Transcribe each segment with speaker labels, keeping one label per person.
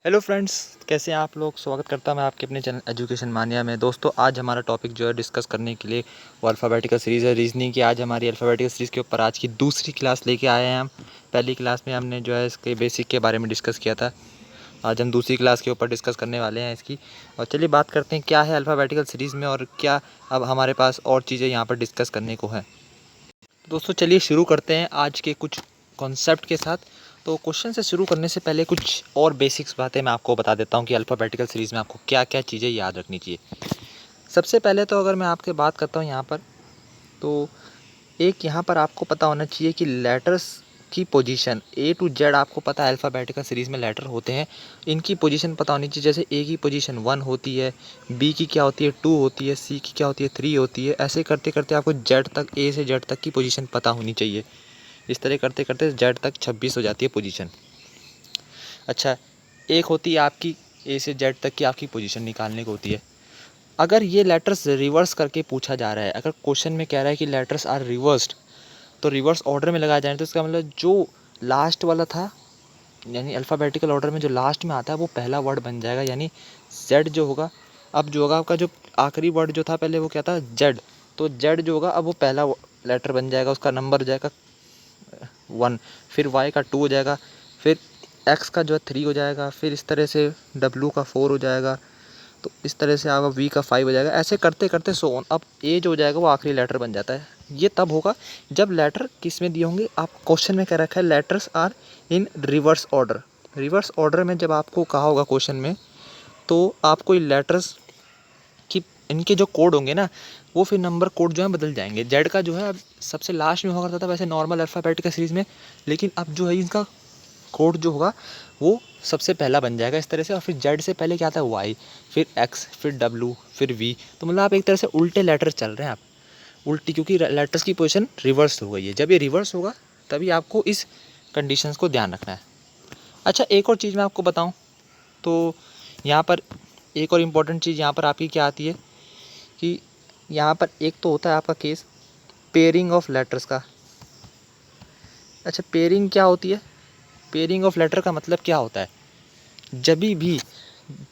Speaker 1: Hello friends, कैसे हैं आप लोग। स्वागत करता हूं मैं आपके अपने चैनल एजुकेशन मानिया में। दोस्तों, आज हमारा टॉपिक जो है डिस्कस करने के लिए वो अल्फ़ाबेटिकल सीरीज़ है रीजनिंग की। आज हमारी अल्फ़ाबेटिकल सीरीज़ के ऊपर आज की दूसरी क्लास लेके आए हैं हम। पहली क्लास में हमने जो है इसके बेसिक के बारे में डिस्कस किया था। आज हम दूसरी क्लास के ऊपर डिस्कस करने वाले हैं इसकी। और चलिए बात करते हैं क्या है अल्फ़ाबेटिकल सीरीज़ में और क्या अब हमारे पास और चीज़ें यहाँ पर डिस्कस करने को हैं। दोस्तों, चलिए शुरू करते हैं आज के कुछ कॉन्सेप्ट के साथ। तो क्वेश्चन से शुरू करने से पहले कुछ और बेसिक्स बातें मैं आपको बता देता हूँ कि अल्फ़ाबेटिकल सीरीज़ में आपको क्या क्या चीज़ें याद रखनी चाहिए। सबसे पहले तो अगर मैं आपके बात करता हूँ यहाँ पर, तो एक यहाँ पर आपको पता होना चाहिए कि लेटर्स की पोजीशन ए टू जेड आपको पता है अल्फ़ाबेटिकल सीरीज़ में लेटर होते हैं, इनकी पोजीशन पता होनी चाहिए। जैसे ए की पोजीशन 1 होती है, बी की क्या होती है 2 होती है, सी की क्या होती है 3 होती है। ऐसे करते करते आपको जेड तक, ए से जेड तक की पोजीशन पता होनी चाहिए। इस तरह करते करते जेड तक 26 हो जाती है पोजीशन। अच्छा, एक होती है आपकी ए से जेड तक की आपकी पोजीशन निकालने को होती है। अगर ये लेटर्स रिवर्स करके पूछा जा रहा है, अगर क्वेश्चन में कह रहा है कि लेटर्स आर रिवर्स्ड, तो रिवर्स ऑर्डर में लगाया जाए तो इसका मतलब जो लास्ट वाला था, यानी अल्फ़ाबेटिकल ऑर्डर में जो लास्ट में आता है वो पहला वर्ड बन जाएगा। यानी जेड जो होगा, अब जो होगा आपका जो आखिरी वर्ड जो था पहले वो क्या था जेड, तो जेड जो होगा अब वो पहला लेटर बन जाएगा, उसका नंबर हो जाएगा 1। फिर वाई का 2 हो जाएगा, फिर एक्स का जो है 3 हो जाएगा, फिर इस तरह से डब्ल्यू का 4 हो जाएगा, तो इस तरह से आपका वी का 5 हो जाएगा। ऐसे करते करते सो ऑन, अब ए जो हो जाएगा वो आखिरी लेटर बन जाता है। ये तब होगा जब लेटर किस में दिए होंगे। आप क्वेश्चन में कह रखा है letters are in reverse order. Reverse order में जब आपको कहा होगा क्वेश्चन में, तो आपको लेटर्स कि इनके जो कोड होंगे ना, वो फिर नंबर कोड जो है बदल जाएंगे। जेड का जो है अब सबसे लास्ट में हुआ करता था वैसे नॉर्मल अल्फ़ाबेटिकल सीरीज़ में, लेकिन अब जो है इनका कोड जो होगा वो सबसे पहला बन जाएगा इस तरह से। और फिर जेड से पहले क्या आता है वाई, फिर एक्स, फिर डब्ल्यू, फिर वी। तो मतलब आप एक तरह से उल्टे लेटर चल रहे हैं आप उल्टी, क्योंकि लेटर्स की पोजीशन रिवर्स हो गई है। जब ये रिवर्स होगा तभी आपको इस कंडीशंस को ध्यान रखना है। अच्छा, एक और चीज़ मैं आपको बताऊं तो यहाँ पर एक और इम्पॉर्टेंट चीज़ यहाँ पर आपकी क्या आती है कि यहाँ पर एक तो होता है आपका केस पेयरिंग ऑफ लेटर्स का। अच्छा, पेयरिंग क्या होती है? पेयरिंग ऑफ लेटर का मतलब क्या होता है? जब भी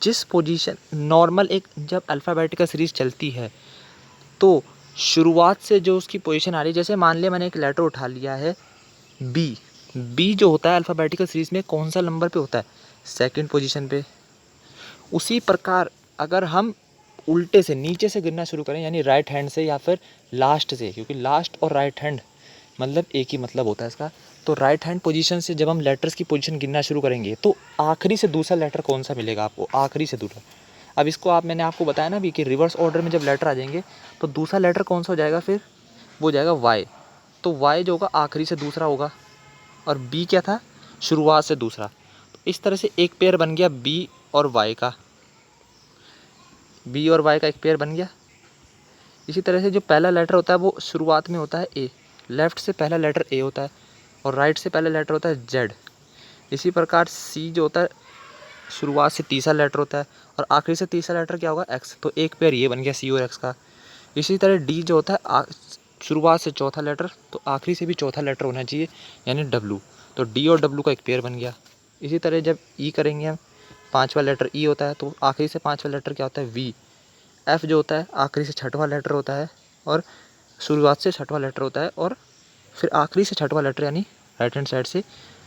Speaker 1: जिस पोजीशन नॉर्मल एक जब अल्फ़ाबेटिकल सीरीज़ चलती है तो शुरुआत से जो उसकी पोजीशन आ रही है, जैसे मान लिया मैंने एक लेटर उठा लिया है बी। बी जो होता है अल्फ़ाबेटिकल सीरीज़ में कौन सा नंबर पे होता है? सेकंड पोजीशन पे। उसी प्रकार अगर हम उल्टे से नीचे से गिनना शुरू करें, यानी राइट हैंड से या फिर लास्ट से, क्योंकि लास्ट और राइट हैंड मतलब एक ही मतलब होता है इसका। तो राइट हैंड पोजीशन से जब हम लेटर्स की पोजीशन गिनना शुरू करेंगे तो आखिरी से दूसरा लेटर कौन सा मिलेगा आपको? आखिरी से दूसरा। अब इसको मैंने आपको बताया ना भी कि रिवर्स ऑर्डर में जब लेटर आ जाएंगे तो दूसरा लेटर कौन सा हो जाएगा? फिर वो हो जाएगा वाई। तो वाई जो होगा आखिरी से दूसरा होगा, और बी क्या था? शुरुआत से दूसरा। तो इस तरह से एक पेयर बन गया बी और वाई का, बी और वाई का एक पेयर बन गया। इसी तरह से जो पहला लेटर होता है वो शुरुआत में होता है ए, लेफ़्ट से पहला लेटर ए होता है और राइट से पहला लेटर होता है जेड। इसी प्रकार सी जो होता है शुरुआत से तीसरा लेटर होता है और आखिरी से तीसरा लेटर क्या होगा? एक्स। तो एक पेयर ये बन गया सी और एक्स का। इसी तरह डी जो होता है शुरुआत से चौथा लेटर तो आखिरी से भी चौथा लेटर होना चाहिए, यानी डब्लू। तो डी और डब्लू का एक पेयर बन गया। इसी तरह जब ई करेंगे हम, पाँचवा लेटर ई होता है तो आखिरी से पाँचवा लेटर क्या होता है? वी। एफ़ जो होता है आखिरी से छठवां लेटर होता है और शुरुआत से छठवां लेटर होता है, और फिर आखिरी से छठवां लेटर यानी राइट हैंड साइड से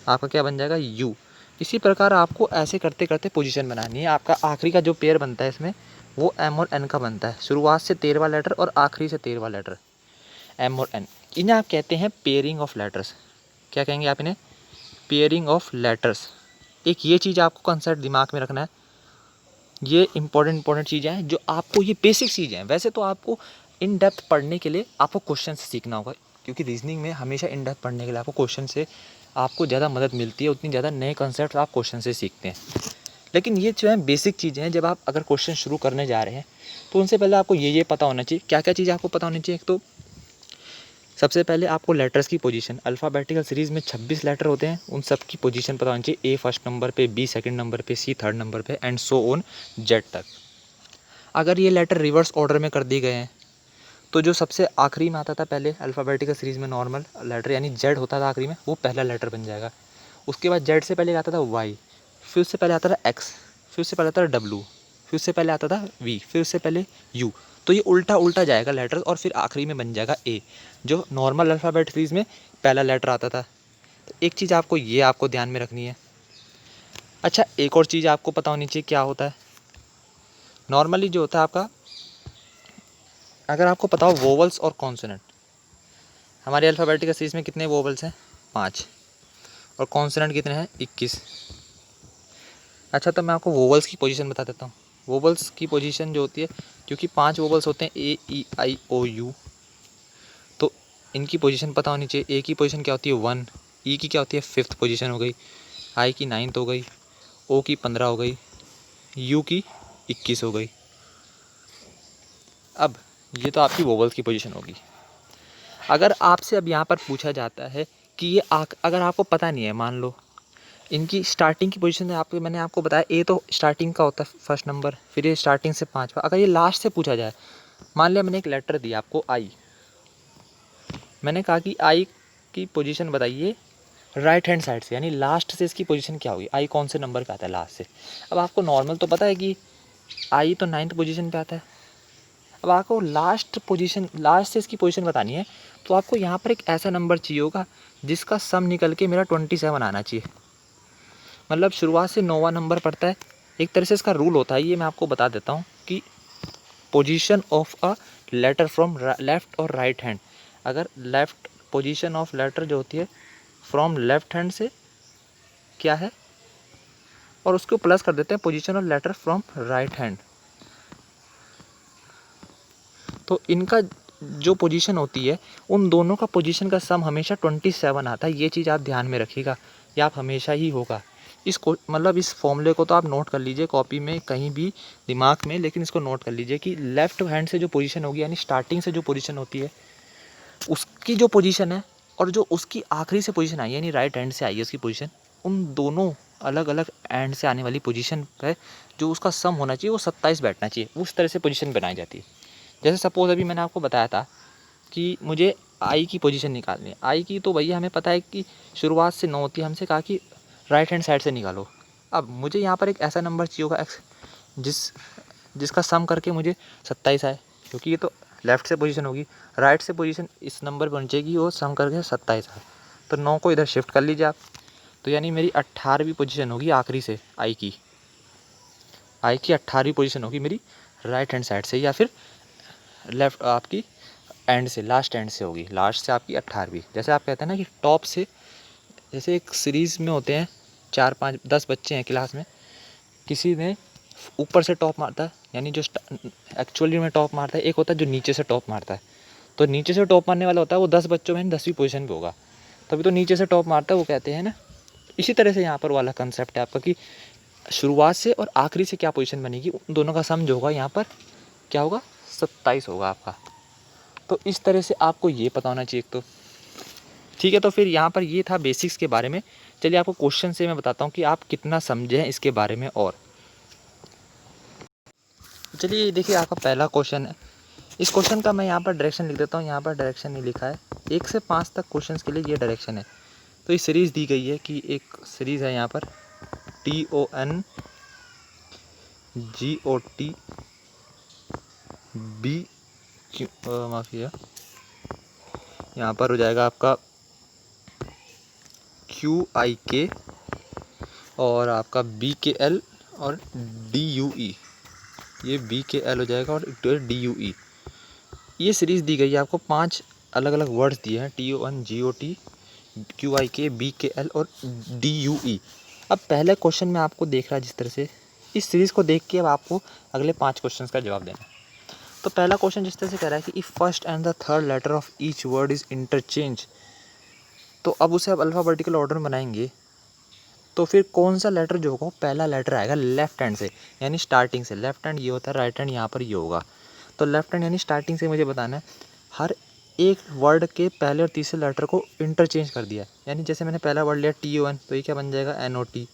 Speaker 1: आपका क्या बन जाएगा? यू। इसी प्रकार आपको ऐसे करते करते पोजीशन बनानी है। आपका आखिरी का जो पेयर बनता है इसमें वो एम और एन का बनता है, शुरुआत से 13वां लेटर और आखिरी से 13वां लेटर, एम और एन। इन्हें आप कहते हैं पेयरिंग ऑफ लेटर्स। क्या कहेंगे आप इन्हें? Pairing of letters. एक ये चीज़ आपको कंसेप्ट दिमाग में रखना है। ये इंपॉर्टेंट चीज़ें हैं जो आपको, ये बेसिक चीज़ें हैं। वैसे तो आपको इन डेप्थ पढ़ने के लिए आपको क्वेश्चन से सीखना होगा, क्योंकि रीजनिंग में हमेशा इन डेप्थ पढ़ने के लिए आपको क्वेश्चन से आपको ज़्यादा मदद मिलती है, उतनी ज़्यादा नए कॉन्सेप्ट आप क्वेश्चन से सीखते हैं। लेकिन ये जो है बेसिक चीज़ें हैं, जब आप अगर क्वेश्चन शुरू करने जा रहे हैं तो उनसे पहले आपको ये पता होना चाहिए। क्या क्या चीज़ें आपको पता होनी चाहिए? एक तो सबसे पहले आपको लेटर्स की पोजीशन, अल्फ़ाबेटिकल सीरीज़ में 26 लेटर होते हैं, उन सब की पोजीशन पता होनी चाहिए। ए फर्स्ट नंबर पे, बी सेकंड नंबर पे, सी थर्ड नंबर पे, एंड सो ऑन जेड तक। अगर ये लेटर रिवर्स ऑर्डर में कर दिए गए हैं तो जो सबसे आखिरी में आता था पहले अल्फ़ाबेटिकल सीरीज़ में नॉर्मल लेटर, यानी जेड होता था आखिरी में, वो पहला लेटर बन जाएगा। उसके बाद जेड से पहले आता था वाई, फिर उससे पहले आता था एक्स, फिर उससे पहले आता था डब्लू, फिर उससे पहले आता था वी, फिर उससे पहले यू। तो ये उल्टा उल्टा जाएगा लेटर और फिर आखिरी में बन जाएगा ए, जो नॉर्मल अल्फ़ाबेट सीरीज़ में पहला लेटर आता था। तो एक चीज़ आपको ये आपको ध्यान में रखनी है। अच्छा, एक और चीज़ आपको पता होनी चाहिए क्या होता है। नॉर्मली जो होता है आपका, अगर आपको पता हो वोवल्स और कॉन्सोनेंट, हमारे अल्फ़ाबेटिकल सीरीज़ में कितने वोवल्स हैं? 5, और कॉन्सोनेंट कितने हैं? 21। अच्छा, तो मैं आपको वोवल्स की पोजीशन बता देता हूँ। वोवल्स की पोजीशन जो होती है, क्योंकि 5 वोवल्स होते हैं ए ई आई ओ यू, तो इनकी पोजीशन पता होनी चाहिए। ए की पोजीशन क्या होती है? 1, ई की क्या होती है? 5th पोजीशन हो गई, आई की 9th हो गई, ओ की 15 हो गई, यू की 21 हो गई। अब ये तो आपकी वोवल्स की पोजीशन होगी। अगर आपसे अब यहाँ पर पूछा जाता है कि ये अगर आपको पता नहीं है, मान लो इनकी स्टार्टिंग की पोजीशन है, आपको मैंने आपको बताया ए तो स्टार्टिंग का होता है फर्स्ट नंबर, फिर ये स्टार्टिंग से 5वां। अगर ये लास्ट से पूछा जाए, मान लिया मैंने एक लेटर दिया आपको आई, मैंने कहा कि आई की पोजीशन बताइए राइट हैंड साइड से, यानी लास्ट से इसकी पोजीशन क्या होगी, आई कौन से नंबर पे आता है लास्ट से। अब आपको नॉर्मल तो पता है कि आई तो 9th पोजीशन पे आता है। अब आपको लास्ट पोजीशन, लास्ट से इसकी पोजीशन बतानी है, तो आपको यहाँ पर एक ऐसा नंबर चाहिए होगा जिसका सम निकल के मेरा 27 आना चाहिए। मतलब शुरुआत से 9वां नंबर पड़ता है। एक तरह से इसका रूल होता है, ये मैं आपको बता देता हूँ कि position of a letter from left और राइट हैंड, अगर लेफ़्ट पोजीशन ऑफ लेटर जो होती है फ्रॉम लेफ़्ट हैंड से क्या है, और उसको प्लस कर देते हैं position of letter from right hand. तो इनका जो पोजीशन होती है, उन दोनों का पोजीशन का सम हमेशा 27 आता है। ये चीज़ आप ध्यान में रखिएगा, ये आप हमेशा ही होगा। इसको मतलब इस फॉर्मूले को तो आप नोट कर लीजिए कॉपी में कहीं भी, दिमाग में, लेकिन इसको नोट कर लीजिए कि लेफ़्ट हैंड से जो पोजीशन होगी, यानी स्टार्टिंग से जो पोजीशन होती है, उसकी जो पोजीशन है, और जो उसकी आखिरी से पोजीशन आई यानी राइट हैंड से आई है उसकी पोजीशन, उन दोनों अलग अलग एंड से आने वाली पोजीशन पे जो उसका सम होना चाहिए वो 27 बैठना चाहिए। उस तरह से पोजीशन बनाई जाती है। जैसे सपोज़ अभी मैंने आपको बताया था कि मुझे आई की पोजीशन निकालनी है। आई की तो भैया हमें पता है कि शुरुआत से 9 होती है, हमसे कहा कि राइट हैंड साइड से निकालो। अब मुझे यहाँ पर एक ऐसा नंबर चाहिए होगा एक्स जिसका सम करके मुझे 27 आए, क्योंकि ये तो लेफ़्ट से पोजीशन होगी, राइट से पोजीशन इस नंबर पर होनी चाहिए वो सम करके 27 आए। तो 9 को इधर शिफ्ट कर लीजिए आप, तो यानी मेरी 18वीं पोजीशन होगी आखिरी से आई की 18वीं पोजीशन होगी मेरी राइट हैंड साइड से, या फिर लेफ़्ट आपकी एंड से, लास्ट एंड से होगी, लास्ट से आपकी 18वीं। जैसे आप कहते हैं ना कि टॉप से, जैसे एक सीरीज़ में होते हैं 4 5 10 बच्चे हैं क्लास में, किसी ने ऊपर से टॉप मारता है, यानी जो एक्चुअली में टॉप मारता है, एक होता है जो नीचे से टॉप मारता है। तो नीचे से टॉप मारने वाला होता है वो 10 बच्चों में 10वीं पोजीशन पे होगा, तभी तो नीचे से टॉप मारता है, वो कहते हैं ना। इसी तरह से यहाँ पर वाला कंसेप्ट है आपका कि शुरुआत से और आखिरी से क्या पोजीशन बनेगी, उन दोनों का सम जो होगा यहाँ पर क्या होगा, 27 होगा आपका। तो इस तरह से आपको ये पता होना चाहिए तो ठीक है। तो फिर यहाँ पर ये था बेसिक्स के बारे में। चलिए आपको क्वेश्चन से मैं बताता हूँ कि आप कितना समझे हैं इसके बारे में। और चलिए देखिए, आपका पहला क्वेश्चन है। इस क्वेश्चन का मैं यहाँ पर डायरेक्शन लिख देता हूँ, यहाँ पर डायरेक्शन नहीं लिखा है। 1 से 5 तक क्वेश्चंस के लिए ये डायरेक्शन है। तो ये सीरीज़ दी गई है कि एक सीरीज़ है यहाँ पर TONGOT माफ़ी है, यहाँ पर हो जाएगा आपका QIK और आपका BKL और DUE, ये BKL हो जाएगा और DUE। ये सीरीज़ दी गई है आपको, 5 अलग अलग वर्ड्स दिए हैं, TONGOT QIK BKL और DUE। अब पहले क्वेश्चन में आपको देख रहा है जिस तरह से, इस सीरीज़ को देख के अब आपको अगले 5 क्वेश्चंस का जवाब देना है। तो पहला क्वेश्चन जिस तरह से कह रहा है कि if first and the third letter of each word is interchange, तो अब उसे अब अल्फ़ाबेटिकल ऑर्डर में बनाएंगे, तो फिर कौन सा लेटर जो होगा पहला लेटर आएगा लेफ्ट हैंड से, यानी स्टार्टिंग से। लेफ्ट हैंड ये होता है, राइट हैंड यहाँ पर ये होगा। तो लेफ्ट हैंड यानी स्टार्टिंग से मुझे बताना है, हर एक वर्ड के पहले और तीसरे लेटर को इंटरचेंज कर दिया। यानी जैसे मैंने पहला वर्ड लिया TON, तो ये क्या बन जाएगा NOT।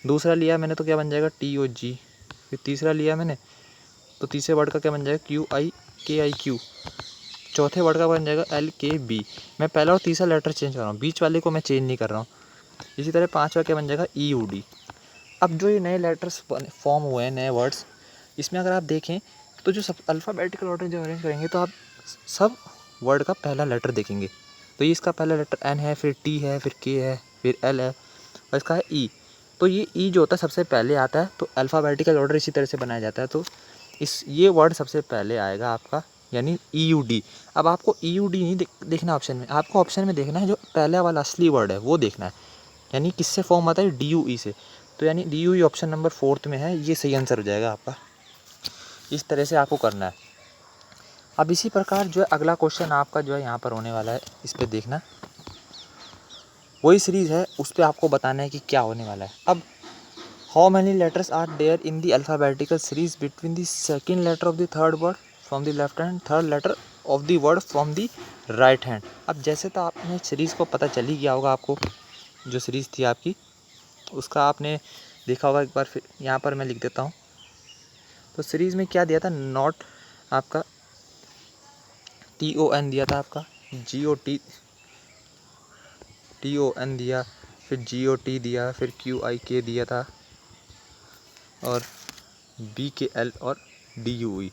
Speaker 1: दूसरा लिया मैंने तो क्या बन जाएगा TOG। फिर तीसरा लिया मैंने तो तीसरे वर्ड का क्या बन जाएगा QIKIQ। चौथे वर्ड का बन जाएगा LKB। मैं पहला और तीसरा लेटर चेंज कर रहा हूँ, बीच वाले को मैं चेंज नहीं कर रहा हूँ। इसी तरह 5वां क्या बन जाएगा EUD। अब जो ये नए लेटर्स फॉर्म हुए हैं, नए वर्ड्स, इसमें अगर आप देखें तो जो सब अल्फ़ाबेटिकल ऑर्डर जो अरेंज करेंगे तो आप सब वर्ड का पहला लेटर देखेंगे। तो ये इसका पहला लेटर एन है, फिर टी है, फिर के है, फिर एल है और इसका है ई। तो ये ई जो होता है सबसे पहले आता है, तो अल्फ़ाबेटिकल ऑर्डर इसी तरह से बनाया जाता है। तो ये वर्ड सबसे पहले आएगा आपका, यानी ई यू डी। अब आपको ई यू डी नहीं देखना ऑप्शन में, आपको ऑप्शन में देखना है जो पहला वाला असली वर्ड है वो देखना है, यानी किससे फॉर्म आता है, डी यू ई से। तो यानी D you E option number 4 में है, ये सही आंसर हो जाएगा आपका। इस तरह से आपको करना है। अब इसी प्रकार जो है अगला क्वेश्चन आपका जो है यहाँ पर होने वाला है, इस पर देखना, वही सीरीज़ है, उस पर आपको बताना है कि क्या होने वाला है। अब how many letters are there in the alphabetical series between the second letter of the third word from the left hand, third letter of the word from the right hand. अब जैसे तो आपने सीरीज़ को पता चल ही गया होगा, आपको जो सीरीज़ थी आपकी उसका आपने देखा होगा एक बार, फिर यहाँ पर मैं लिख देता हूँ। तो सीरीज़ में क्या दिया था, नॉट आपका TON दिया था, आपका TON दिया, फिर GOT दिया, फिर QIK दिया था, और BKL और DUE।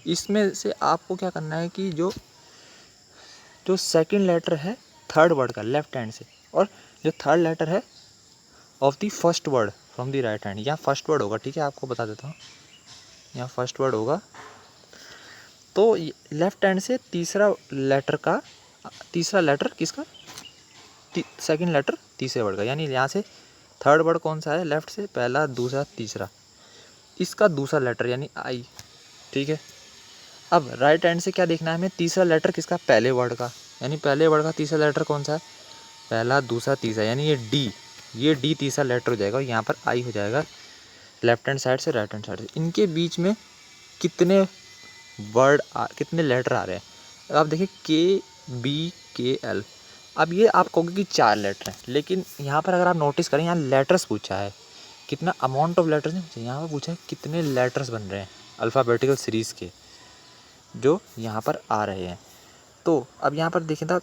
Speaker 1: इसमें से आपको क्या करना है कि जो सेकंड लेटर है थर्ड वर्ड का लेफ्ट हैंड से, और जो थर्ड लेटर है of the first word from the right hand, यहाँ फर्स्ट वर्ड होगा, ठीक है, आपको बता देता हूँ, यहाँ फर्स्ट वर्ड होगा। तो लेफ्ट हैंड से तीसरा लेटर किसका, सेकंड लेटर तीसरे वर्ड का, यानी यहाँ से थर्ड वर्ड कौन सा है, लेफ्ट से पहला, दूसरा, तीसरा, इसका दूसरा लेटर यानी आई, ठीक है। अब राइट हैंड से क्या देखना है हमें, तीसरा लेटर किसका, पहले वर्ड का, यानी पहले वर्ड का तीसरा लेटर कौन सा है, पहला, दूसरा, तीसरा, यानी ये डी तीसरा लेटर हो जाएगा, और यहाँ पर आई हो जाएगा लेफ्ट हैंड साइड से राइट हैंड साइड से। इनके बीच में कितने लेटर आ रहे हैं, आप देखिए KBKL। अब ये आप कहोगे कि 4 लेटर हैं, लेकिन यहाँ पर अगर आप नोटिस करें, यहाँ लेटर्स पूछा है, कितना अमाउंट ऑफ लेटर्स नहीं पूछा, यहाँ पर पूछा है कितने लेटर्स बन रहे हैं अल्फ़ाबेटिकल सीरीज़ के जो यहाँ पर आ रहे हैं। तो अब यहाँ पर देखें था,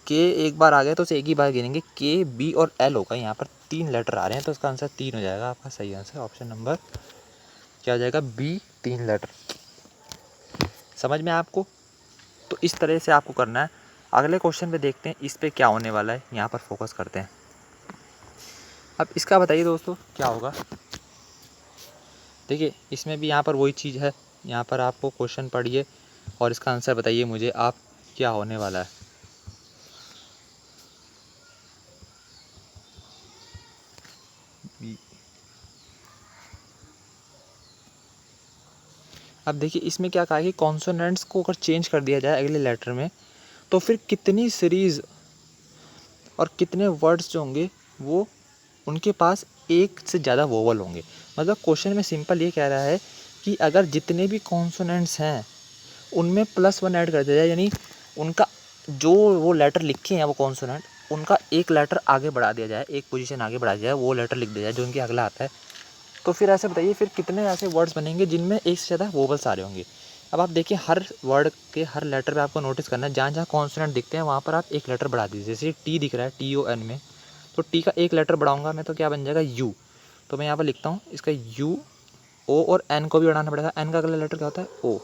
Speaker 1: के एक बार आ गया तो उसे एक ही बार गिनेंगे, KB और L होगा, यहाँ पर 3 लेटर आ रहे हैं, तो इसका आंसर 3 हो जाएगा आपका सही आंसर, ऑप्शन नंबर क्या हो जाएगा, B, 3 लेटर। समझ में आपको? तो इस तरह से आपको करना है। अगले क्वेश्चन पे देखते हैं इस पे क्या होने वाला है, यहाँ पर फोकस करते हैं। अब इसका बताइए दोस्तों क्या होगा। देखिए इसमें भी यहाँ पर वही चीज़ है, यहाँ पर आपको क्वेश्चन पढ़िए और इसका आंसर बताइए मुझे आप क्या होने वाला है। अब देखिए इसमें क्या कहा है कि कॉन्सोनेंट्स को अगर चेंज कर दिया जाए अगले लेटर में, तो फिर कितनी सीरीज़ और कितने वर्ड्स जो होंगे वो उनके पास एक से ज़्यादा वोवल होंगे। मतलब क्वेश्चन में सिंपल ये कह रहा है कि अगर जितने भी कॉन्सोनेंट्स हैं उनमें +1 ऐड कर दिया जाए, यानी उनका जो वो लेटर लिखे हैं वो कॉन्सोनेंट, उनका एक लेटर आगे बढ़ा दिया जाए, एक पोजीशन आगे बढ़ा दिया जाए, वो लेटर लिख दिया जाए जो उनके अगला आता है। तो फिर ऐसे बताइए फिर कितने ऐसे वर्ड्स बनेंगे जिनमें एक से ज़्यादा वोवल्स आ रहे होंगे। अब आप देखिए हर वर्ड के हर लेटर पे आपको नोटिस करना है, जहाँ जहाँ कॉन्सोनेंट दिखते हैं वहाँ पर आप एक लेटर बढ़ा दीजिए। जैसे टी दिख रहा है TON में, तो टी का एक लेटर बढ़ाऊंगा मैं तो क्या बन जाएगा U। तो मैं यहाँ पर लिखता हूँ इसका U, O और N को भी बढ़ाना पड़ेगा। N का अगला लेटर क्या होता है O।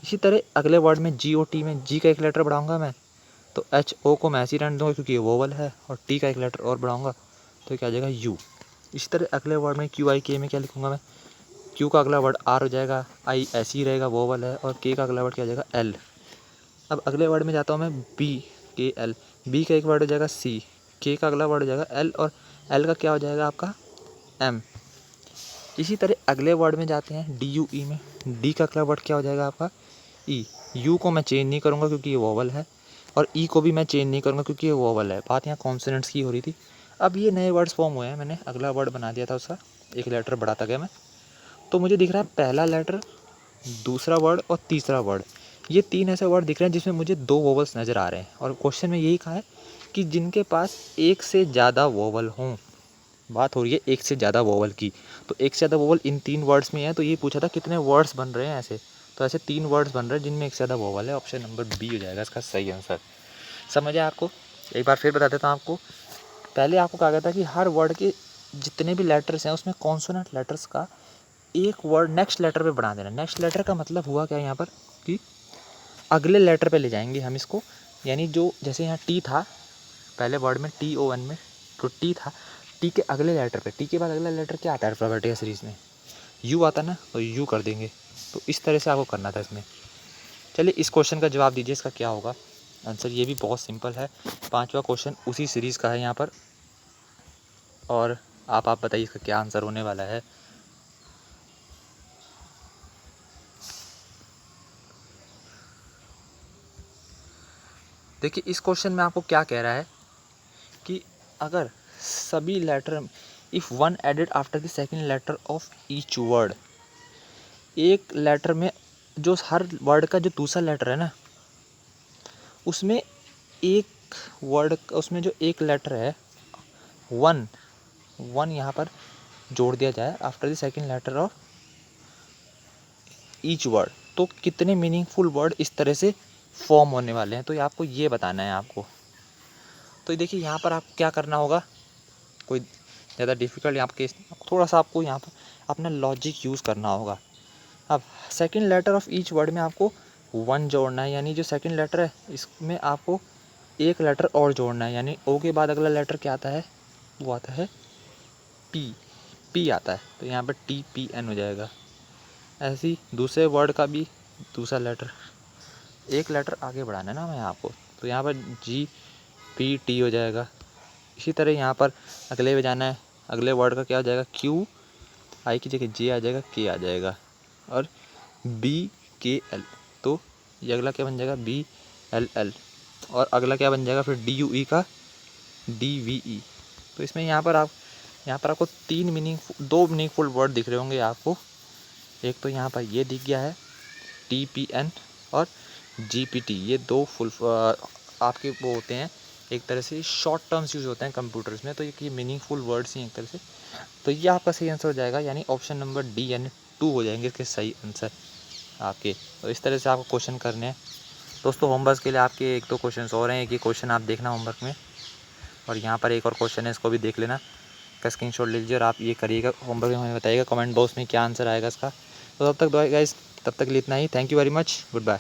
Speaker 1: इसी तरह अगले वर्ड में GOT में G का एक लेटर बढ़ाऊंगा मैं, तो HO को मैं ऐसे ही रहने दूँगा क्योंकि ये वोवल है, और T का एक लेटर और बढ़ाऊंगा तो क्या आ जाएगा U। इसी तरह अगले वर्ड में QIK में क्या लिखूँगा मैं, Q का अगला वर्ड R हो जाएगा, I ऐसे ही रहेगा वोवल है, और K का अगला वर्ड क्या हो जाएगा L। अब अगले वर्ड में जाता हूँ मैं BKL, B का एक वर्ड हो जाएगा C, K का अगला वर्ड हो जाएगा L, और L का क्या हो जाएगा आपका M। इसी तरह अगले वर्ड में जाते हैं DUE में, D का अगला वर्ड क्या हो जाएगा आपका E। U को मैं चेंज नहीं करूँगा क्योंकि ये वोवल है, और E को भी मैं चेंज नहीं करूँगा क्योंकि ये वोवल है। बात यहाँ कॉन्सोनेंट्स की हो रही थी। अब ये नए वर्ड्स फॉर्म हुए हैं, मैंने अगला वर्ड बना दिया था, उसका एक लेटर बढ़ाता गया मैं, तो मुझे दिख रहा है पहला लेटर, दूसरा वर्ड और तीसरा वर्ड, ये 3 ऐसे वर्ड दिख रहे हैं जिसमें मुझे 2 वोवल्स नज़र आ रहे हैं। और क्वेश्चन में यही कहा है कि जिनके पास एक से ज़्यादा वोवल हों, बात हो रही है एक से ज़्यादा वोवल की, तो एक से ज़्यादा वोवल इन 3 वर्ड्स में है। तो ये पूछा था कितने वर्ड्स बन रहे हैं ऐसे, तो ऐसे 3 वर्ड्स बन रहे हैं जिनमें एक से ज़्यादा वोवल है, ऑप्शन नंबर B हो जाएगा इसका सही आंसर। समझ आया आपको? एक बार फिर बता देता हूँ आपको। पहले आपको कहा गया था कि हर वर्ड के जितने भी लेटर्स हैं उसमें कॉन्सोनेंट लेटर्स का एक वर्ड नेक्स्ट लेटर पे बढ़ा देना। नेक्स्ट लेटर का मतलब हुआ क्या यहाँ पर कि अगले लेटर पे ले जाएंगे हम इसको, यानी जो जैसे यहाँ टी था पहले वर्ड में TON में, तो टी था, टी के अगले लेटर पे, टी के बाद अगला लेटर क्या आता है अल्फ़ाबेटिकल सीरीज़ में, यू आता ना, तो यू कर देंगे। तो इस तरह से आपको करना था इसमें। चलिए इस क्वेश्चन का जवाब दीजिए, इसका क्या होगा आंसर। ये भी बहुत सिंपल है, 5वां क्वेश्चन उसी सीरीज़ का है यहाँ पर, और आप बताइए इसका क्या आंसर होने वाला है। देखिए इस क्वेश्चन में आपको क्या कह रहा है कि अगर सभी letter, if one added after the second letter of each word, एक लेटर में जो हर वर्ड का जो दूसरा लेटर है ना, उसमें एक वर्ड, उसमें जो एक लेटर है वन यहाँ पर जोड़ दिया जाए after the second letter of each word, तो कितने मीनिंगफुल वर्ड इस तरह से फॉर्म होने वाले हैं। तो ये आपको ये बताना है आपको। तो देखिए यहाँ पर आपको क्या करना होगा, कोई ज़्यादा डिफ़िकल्ट आपके, थोड़ा सा आपको यहाँ पर अपना लॉजिक यूज़ करना होगा। अब second letter of each word में आपको वन जोड़ना है, यानी जो सेकंड लेटर है इसमें आपको एक लेटर और जोड़ना है, यानी ओ के बाद अगला लेटर क्या आता है, वो आता है पी आता है, तो यहाँ पर TPN हो जाएगा। ऐसे ही दूसरे वर्ड का भी दूसरा लेटर, एक लेटर आगे बढ़ाना है ना मैं आपको, तो यहाँ पर GPT हो जाएगा। इसी तरह यहाँ पर अगले में जाना है, अगले वर्ड का क्या हो जाएगा, QI की जगह J आ जाएगा, K आ जाएगा, और BKL, तो ये अगला क्या बन जाएगा, BLL, और अगला क्या बन जाएगा फिर DUE का DVE। तो इसमें यहाँ पर आपको दो मीनिंगफुल वर्ड दिख रहे होंगे आपको। एक तो यहाँ पर ये दिख गया है TPN और GPT, ये दो फुल आपके वो होते हैं, एक तरह से शॉर्ट टर्म्स यूज़ होते हैं कंप्यूटर्स में, तो ये मीनिंगफुल वर्ड्स ही एक तरह से। तो ये आपका सही आंसर हो जाएगा, यानी ऑप्शन नंबर D यानी 2 हो जाएंगे इसके सही आंसर आपके। तो इस तरह से आपको क्वेश्चन करने हैं दोस्तों। होमवर्क के लिए आपके 1-2 क्वेश्चन और हैं, एक ये क्वेश्चन आप देखना होमवर्क में, और यहाँ पर एक और क्वेश्चन है, इसको भी देख लेना, इसका स्क्रीनशॉट ले लीजिए और आप ये करिएगा होमवर्क में, हमें बताइएगा कमेंट बॉक्स में क्या आंसर आएगा इसका। तो तब तक गाइस, तब तक के लिए इतना ही। Thank you very much, good bye.